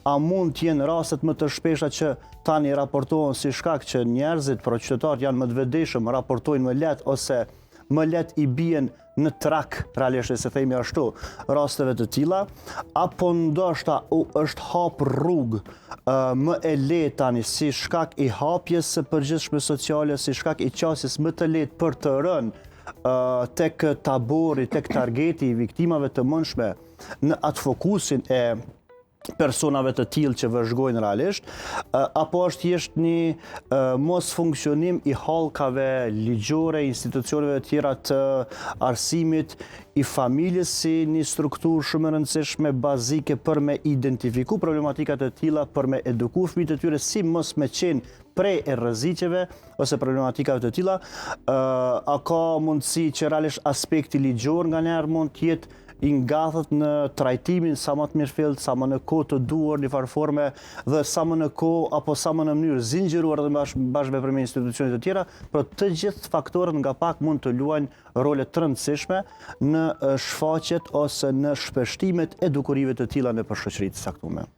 a mund t'jenë rastet më të shpesha që tani raportohen si shkak që njerëzit, pra qytetarët janë më të vetëdijshëm, raportojnë më lehtë ose më lehtë i bien në trak, realisht se themi ashtu, rasteve të tilla, apo ndoshta është hap rrugë më e lehtë tani si shkak i hapjes së përgjithshme sociale, si shkak i qasjes më të lehtë për të rënë tek tabori, tek targeti i viktimave të mëndshme në atë fokusin e personave të tillë që vëzhgojnë realisht, apo është thjesht një mos funksionim i hallkave ligjore, institucioneve tjera të arsimit, i familjes si një strukturë shumë e rëndësishme bazike për me identifiku problematikat e tilla, për me eduku fëmijët e tyre si mos me qenë prej e rrezikeve ose problematikave të tilla. A ka mundësi që realisht aspekti ligjor nganjëherë mund të jetë i ngathet në trajtimin sa më të mirëfillt, sa më në kohë të duhur në farë forme dhe sa më në kohë apo sa më në mënyrë zinxhiruar dhe bashkëveprimi me institucione të tjera, por të gjithë faktorët nga pak mund të luajnë role të rëndësishme në shfaqjet ose në shpeshtimet edukorive të tilla nëpër shoqëritë të saktuara.